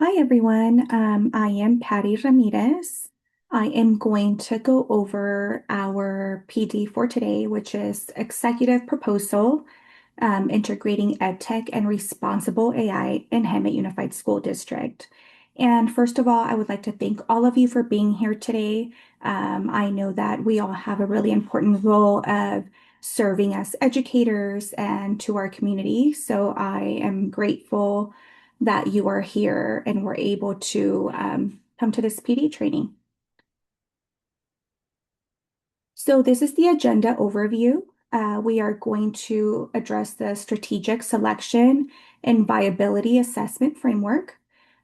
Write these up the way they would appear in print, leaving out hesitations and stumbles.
Hi, everyone. I am Patty Ramirez. I am going to go over our PD for today, which is Executive Proposal, Integrating EdTech and Responsible AI in Hemet Unified School District. And first of all, I would like to thank all of you for being here today. I know that we all have a really important role of serving as educators and to our community. So I am grateful that you are here and we're able to come to this PD training. So this is the agenda overview. We are going to address the strategic selection and viability assessment framework.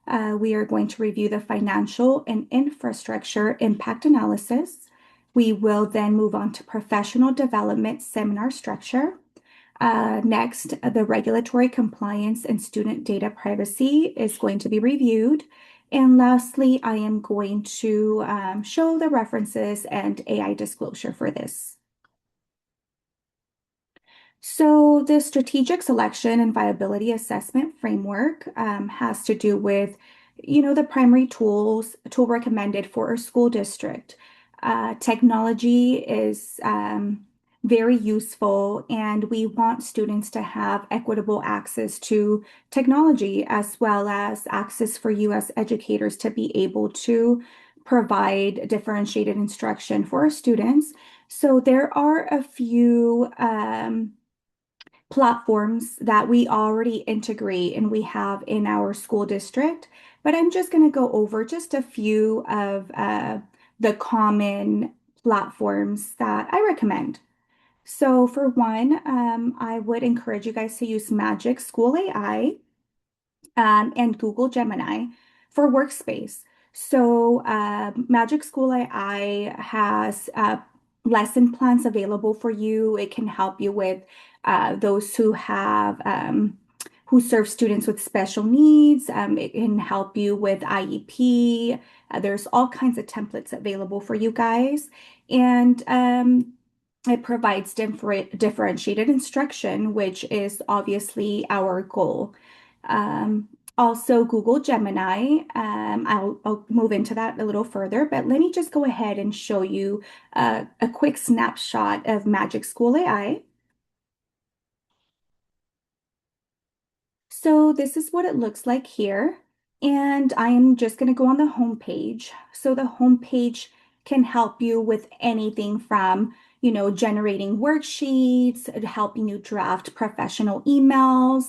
We are going to review the financial and infrastructure impact analysis. We will then move on to professional development seminar structure. Next, the regulatory compliance and student data privacy is going to be reviewed. And lastly, I am going to show the references and AI disclosure for this. So the strategic selection and viability assessment framework has to do with, the primary tool recommended for a school district. Technology is very useful, and we want students to have equitable access to technology as well as access for you as educators to be able to provide differentiated instruction for our students. So there are a few platforms that we already integrate and we have in our school district, but I'm just going to go over just a few of the common platforms that I recommend. So for one, I would encourage you guys to use Magic School AI and Google Gemini for workspace. So Magic School AI has lesson plans available for you. It can help you with those who serve students with special needs. It can help you with IEP. There's all kinds of templates available for you guys. And it provides differentiated instruction, which is obviously our goal. Also, Google Gemini. I'll move into that a little further, but let me just go ahead and show you a quick snapshot of Magic School AI. So this is what it looks like here. And I am just going to go on the home page. So the home page can help you with anything from, generating worksheets, helping you draft professional emails,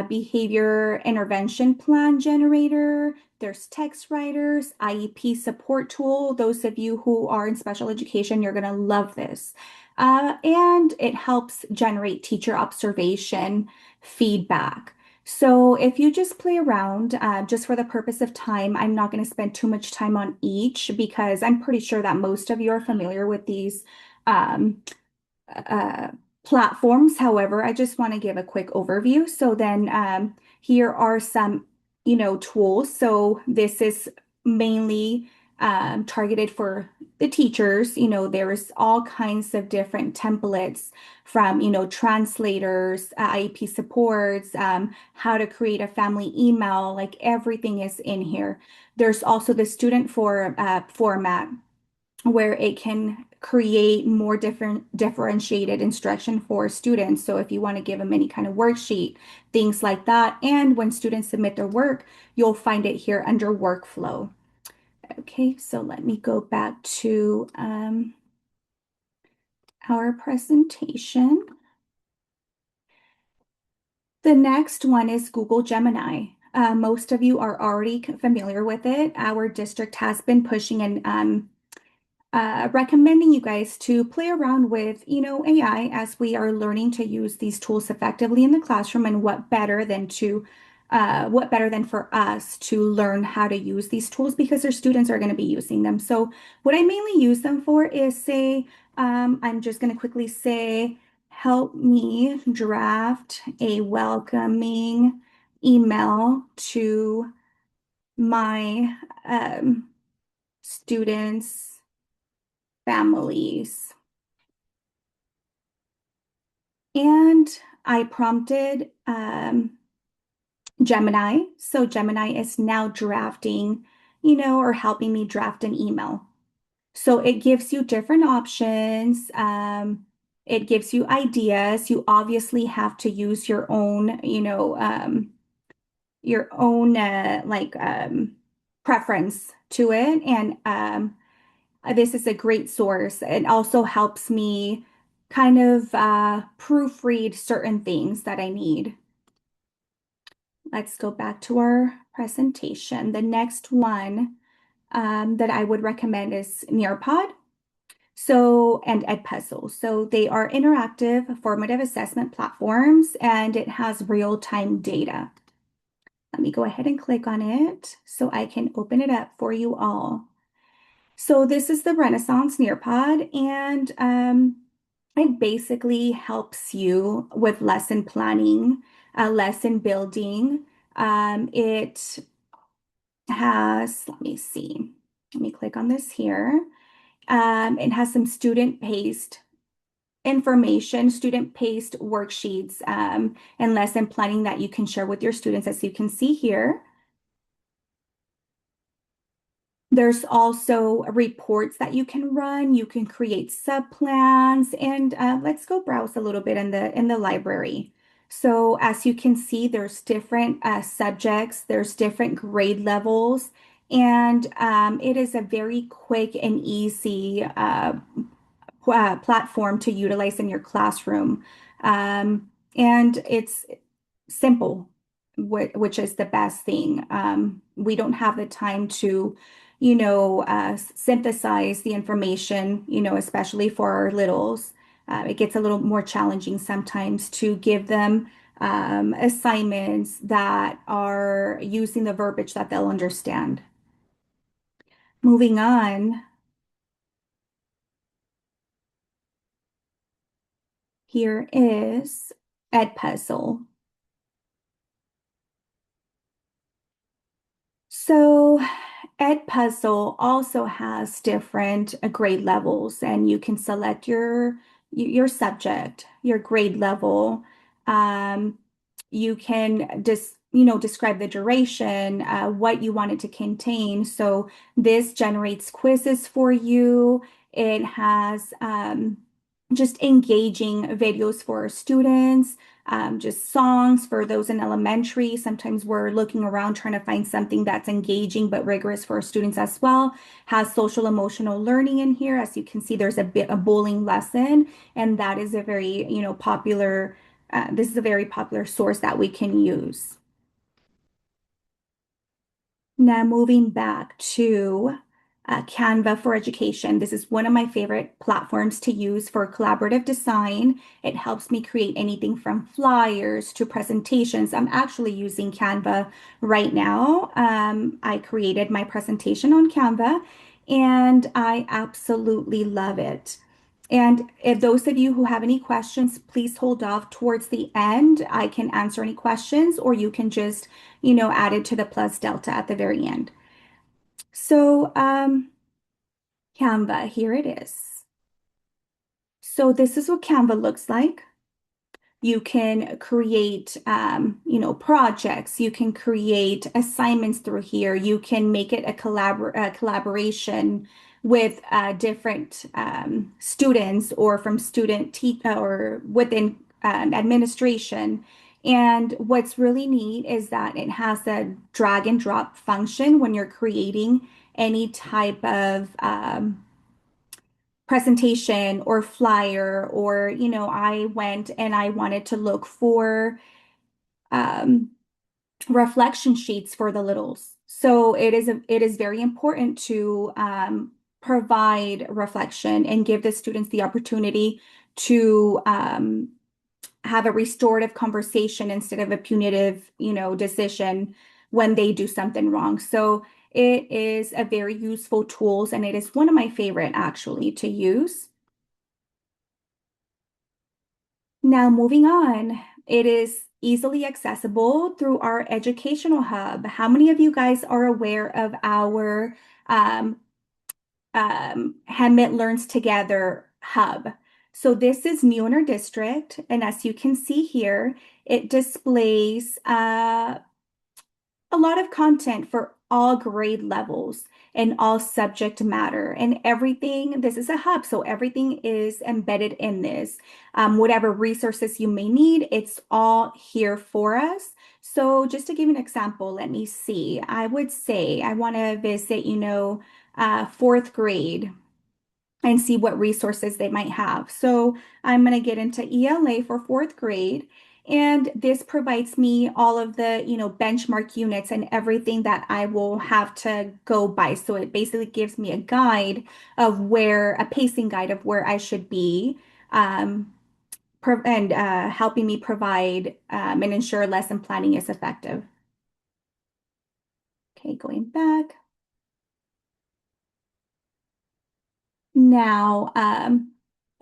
behavior intervention plan generator. There's text writers, IEP support tool. Those of you who are in special education, you're going to love this. And it helps generate teacher observation feedback. So if you just play around, just for the purpose of time, I'm not going to spend too much time on each because I'm pretty sure that most of you are familiar with these um, uh, platforms. However, I just want to give a quick overview. So then here are some, tools. So this is mainly targeted for the teachers. There's all kinds of different templates from, translators, IEP supports, how to create a family email, like everything is in here. There's also the student format where it can create more differentiated instruction for students. So if you want to give them any kind of worksheet, things like that. And when students submit their work, you'll find it here under workflow. Okay, so let me go back to our presentation. The next one is Google Gemini. Most of you are already familiar with it. Our district has been pushing and recommending you guys to play around with, AI as we are learning to use these tools effectively in the classroom. And what better than for us to learn how to use these tools because our students are going to be using them. So what I mainly use them for is say, I'm just going to quickly say, help me draft a welcoming email to my students' families. And I prompted Gemini. So Gemini is now drafting, or helping me draft an email. So it gives you different options. It gives you ideas. You obviously have to use your own preference to it. And this is a great source. It also helps me kind of proofread certain things that I need. Let's go back to our presentation. The next one that I would recommend is Nearpod. And Edpuzzle. So they are interactive, formative assessment platforms, and it has real-time data. Let me go ahead and click on it so I can open it up for you all. So this is the Renaissance Nearpod, and it basically helps you with lesson planning, lesson building. It has, let me see, let me click on this here. It has some student-paced information, student-paced worksheets, and lesson planning that you can share with your students, as you can see here. There's also reports that you can run. You can create subplans, and let's go browse a little bit in the library. So as you can see, there's different subjects, there's different grade levels, and it is a very quick and easy platform to utilize in your classroom. And it's simple, which is the best thing. We don't have the time to, synthesize the information, especially for our littles. It gets a little more challenging sometimes to give them assignments that are using the verbiage that they'll understand. Moving on, here is Edpuzzle. So Edpuzzle also has different grade levels, and you can select your subject, your grade level. Um, you can just, describe the duration, what you want it to contain. So this generates quizzes for you. It has just engaging videos for students, just songs for those in elementary. Sometimes we're looking around trying to find something that's engaging but rigorous for our students as well. Has social emotional learning in here. As you can see, there's a bowling lesson, and that is a very, popular, this is a very popular source that we can use. Now moving back to Canva for Education. This is one of my favorite platforms to use for collaborative design. It helps me create anything from flyers to presentations. I'm actually using Canva right now. I created my presentation on Canva, and I absolutely love it. And if those of you who have any questions, please hold off towards the end. I can answer any questions, or you can just, add it to the plus delta at the very end. So, Canva, here it is. So this is what Canva looks like. You can create, projects. You can create assignments through here. You can make it a collaboration with different students, or from student te or within administration. And what's really neat is that it has a drag and drop function when you're creating any type of presentation or flyer, or I went and I wanted to look for um, reflection sheets for the littles. So it is very important to provide reflection and give the students the opportunity to have a restorative conversation instead of a punitive, decision when they do something wrong. So it is a very useful tool, and it is one of my favorite actually to use. Now, moving on, it is easily accessible through our educational hub. How many of you guys are aware of our um, Hemet Learns Together hub? So this is new in our district, and as you can see here, it displays a lot of content for all grade levels and all subject matter and everything. This is a hub, so everything is embedded in this. Whatever resources you may need, it's all here for us. So just to give you an example, let me see. I would say I want to visit, fourth grade and see what resources they might have. So I'm going to get into ELA for fourth grade. And this provides me all of the, benchmark units and everything that I will have to go by. So it basically gives me a guide of a pacing guide of where I should be, um, and helping me provide and ensure lesson planning is effective. Okay, going back. Now,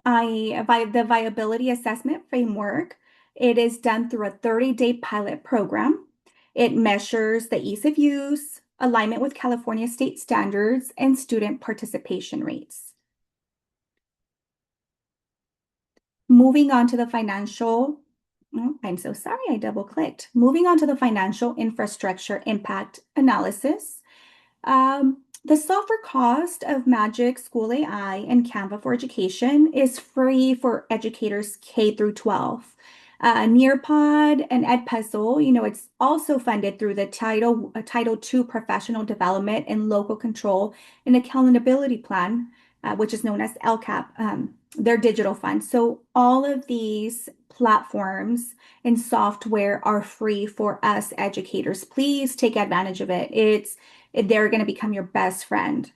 the viability assessment framework, it is done through a 30-day pilot program. It measures the ease of use, alignment with California state standards, and student participation rates. Moving on to the financial, oh, I'm so sorry, I double clicked. Moving on to the financial infrastructure impact analysis. The software cost of Magic School AI and Canva for Education is free for educators K through 12. Nearpod and Edpuzzle, it's also funded through the Title II Professional Development and Local Control and Accountability Plan, which is known as LCAP, their digital fund. So all of these platforms and software are free for us educators. Please take advantage of it. They're going to become your best friend.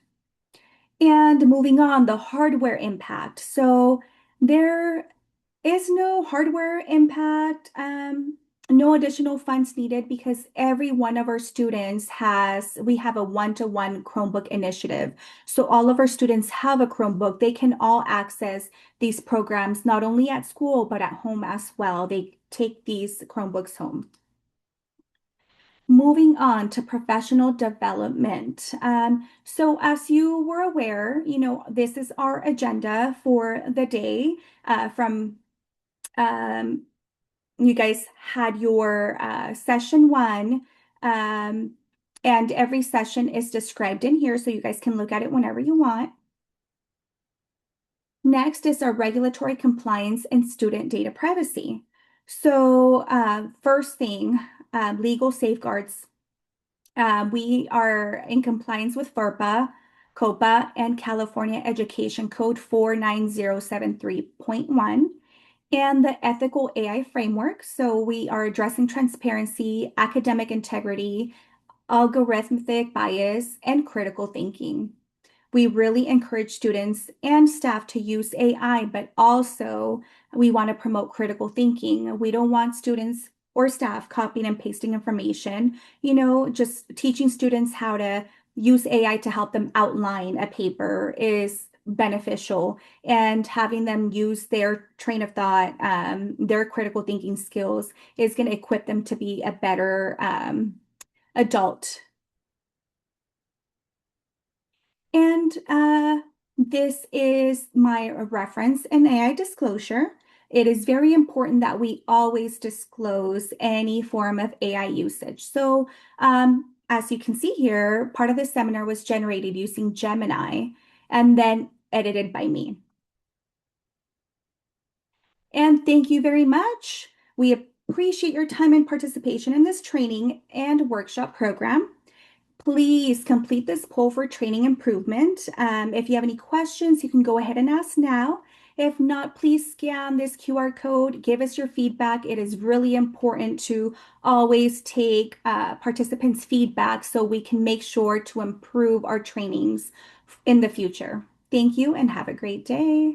And moving on, the hardware impact. So there is no hardware impact, no additional funds needed because every one of our students we have a one-to-one Chromebook initiative. So all of our students have a Chromebook. They can all access these programs, not only at school, but at home as well. They take these Chromebooks home. Moving on to professional development. So as you were aware, this is our agenda for the day. From You guys had your session one, and every session is described in here, so you guys can look at it whenever you want. Next is our regulatory compliance and student data privacy. So first thing, legal safeguards. We are in compliance with FERPA, COPA, and California Education Code 49073.1 and the ethical AI framework. So we are addressing transparency, academic integrity, algorithmic bias, and critical thinking. We really encourage students and staff to use AI, but also we want to promote critical thinking. We don't want students or staff copying and pasting information, just teaching students how to use AI to help them outline a paper is beneficial, and having them use their train of thought, their critical thinking skills is going to equip them to be a better adult. And this is my reference and AI disclosure. It is very important that we always disclose any form of AI usage. So as you can see here, part of the seminar was generated using Gemini and then edited by me. And thank you very much. We appreciate your time and participation in this training and workshop program. Please complete this poll for training improvement. If you have any questions, you can go ahead and ask now. If not, please scan this QR code, give us your feedback. It is really important to always take participants' feedback so we can make sure to improve our trainings in the future. Thank you and have a great day.